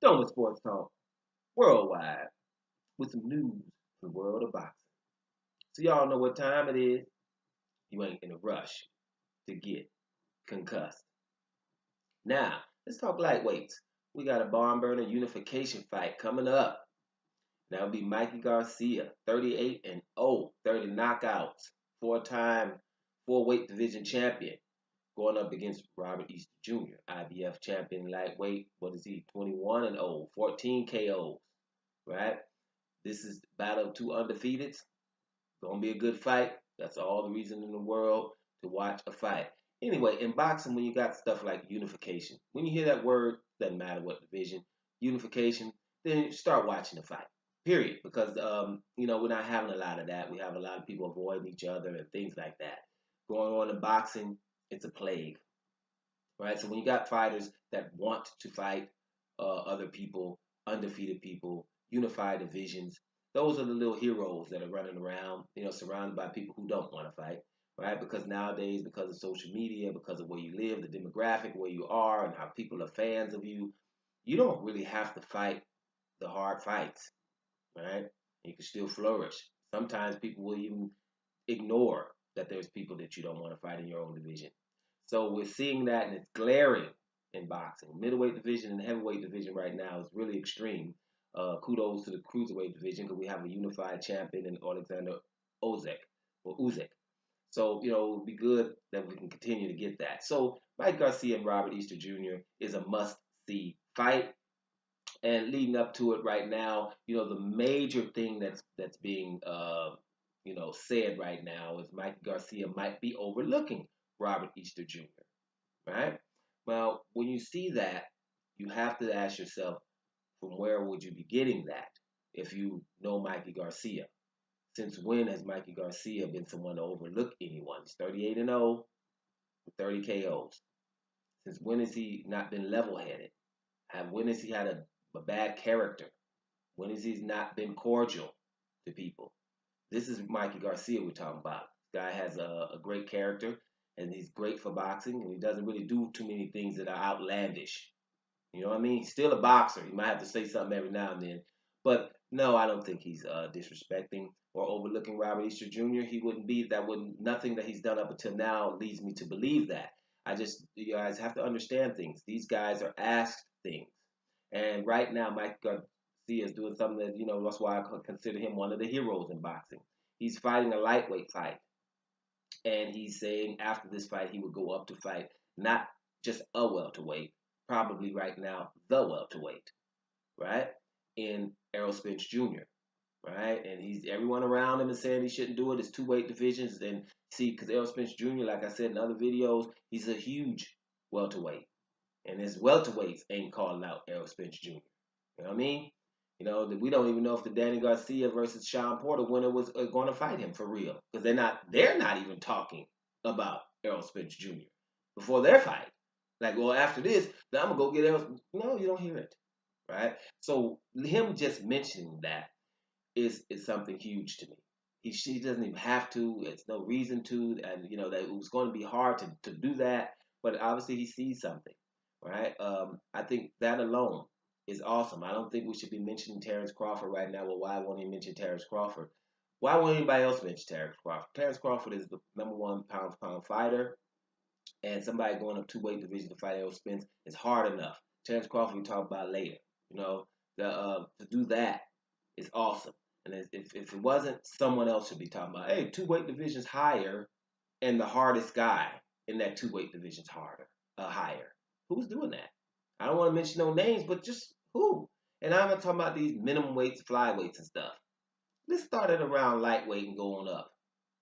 Donut Sports Talk worldwide with some news from the world of boxing. So y'all know what time it is. You ain't in a rush to get concussed. Now, let's talk lightweights. We got a barn burner unification fight coming up. That'll be Mikey Garcia, 38 and 0, 30 knockouts, four-time four-weight division champion, going up against Robert Easter Jr., IBF champion lightweight. What is he? 21 and 0, 14 KOs, right? This is battle of two undefeateds. Gonna be a good fight. That's all the reason in the world to watch a fight. Anyway, in boxing, when you got stuff like unification, when you hear that word, doesn't matter what division, unification, then start watching the fight. Period. Because we're not having a lot of that. We have a lot of people avoiding each other and things like that. Going on in boxing, it's a plague. Right? So when you got fighters that want to fight other people, undefeated people, unified divisions, those are the little heroes that are running around, surrounded by people who don't want to fight, right? Because nowadays, because of social media, because of where you live, the demographic, where you are, and how people are fans of you, you don't really have to fight the hard fights, right? You can still flourish. Sometimes people will even ignore that there's people that you don't want to fight in your own division. So we're seeing that, and it's glaring in boxing. Middleweight division and heavyweight division right now is really extreme. Kudos to the cruiserweight division because we have a unified champion in Alexander Usyk. So it would be good that we can continue to get that. So Mike Garcia and Robert Easter Jr. is a must-see fight. And leading up to it right now, the major thing that's being said right now is Mike Garcia might be overlooking Robert Easter Jr. Right? Well, when you see that, you have to ask yourself, from where would you be getting that if you know Mikey Garcia? Since when has Mikey Garcia been someone to overlook anyone? He's 38 and 0 with 30 KOs. Since when has he not been level-headed? When has he had a bad character? When has he not been cordial to people? This is Mikey Garcia we're talking about. This guy has a great character, and he's great for boxing, and he doesn't really do too many things that are outlandish. You know what I mean? He's still a boxer. He might have to say something every now and then. But no, I don't think he's disrespecting or overlooking Robert Easter Jr. He wouldn't be. Nothing that he's done up until now leads me to believe that. You guys have to understand things. These guys are asked things. And right now, Mike Garcia is doing something that, that's why I consider him one of the heroes in boxing. He's fighting a lightweight fight. And he's saying after this fight, he would go up to fight not just a welterweight, probably right now the welterweight, right? In Errol Spence Jr., right? And everyone around him is saying he shouldn't do it. It's two-weight divisions. And see, because Errol Spence Jr., like I said in other videos, he's a huge welterweight. And his welterweights ain't calling out Errol Spence Jr. You know what I mean? We don't even know if the Danny Garcia versus Sean Porter winner was going to fight him for real, because they're not even talking about Errol Spence Jr. before their fight. Like, well, after this, then I'm gonna go get Errol. No, you don't hear it, right? So him just mentioning that is something huge to me. She doesn't even have to. It's no reason to, and that it was going to be hard to do that. But obviously, he sees something, right? I think that alone is awesome. I don't think we should be mentioning Terrence Crawford right now. Well, why won't he mention Terrence Crawford? Why won't anybody else mention Terrence Crawford? Terrence Crawford is the #1 pound-for-pound fighter, and somebody going up two-weight division to fight Errol Spence is hard enough. Terrence Crawford we talk about later. To do that is awesome. And if it wasn't, someone else should be talking about, hey, two-weight division's higher, and the hardest guy in that two-weight division's higher. Who's doing that? I don't want to mention no names, but just who? And I'm not talking about these minimum weights, flyweights, and stuff. Let's start it around lightweight and go on up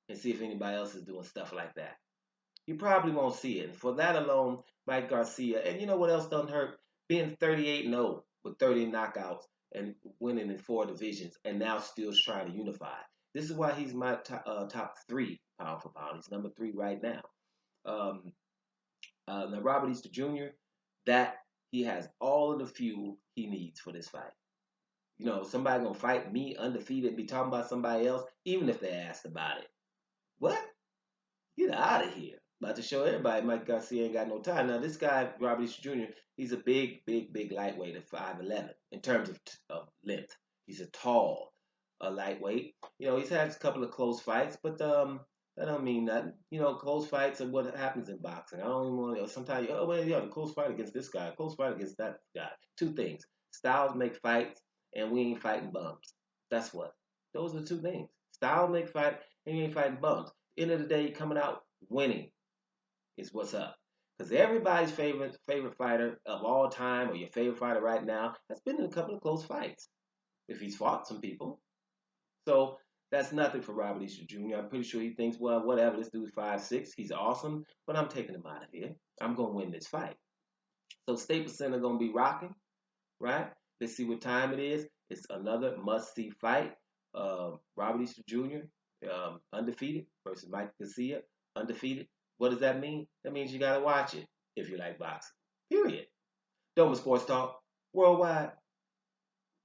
and see if anybody else is doing stuff like that. You probably won't see it. And for that alone, Mike Garcia, and you know what else doesn't hurt? Being 38 and 0 with 30 knockouts and winning in 4 divisions, and now still trying to unify. This is why he's my top 3 pound for pound. He's number 3 right now. Now Robert Easter Jr., that he has all of the fuel he needs for this fight. Somebody gonna fight me undefeated, be talking about somebody else, even if they asked about it. What? Get out of here. About to show everybody Mike Garcia ain't got no time. Now this guy, Robert Easter Jr., he's a big lightweight at 5'11" in terms of length. He's a tall, lightweight. You know, he's had a couple of close fights, but that don't mean nothing. You know, close fights are what happens in boxing. I don't even want to. Sometimes, oh well, yeah, the close fight against this guy, close fight against that guy. Two things: styles make fights, and we ain't fighting bums. That's what. Those are the two things. Styles make fight, and you ain't fighting bums. End of the day, you're coming out winning is what's up. Because everybody's favorite fighter of all time, or your favorite fighter right now, has been in a couple of close fights. If he's fought some people, so that's nothing for Robert Easter Jr. I'm pretty sure he thinks, well, whatever, this dude's 5'6", he's awesome, but I'm taking him out of here. I'm gonna win this fight. So Staples Center gonna be rocking, right? Let's see what time it is. It's another must-see fight. Robert Easter Jr. Undefeated versus Mikey Garcia, undefeated. What does that mean? That means you gotta watch it if you like boxing. Period. Doma Sports Talk worldwide.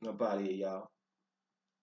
I'm proud of you, y'all.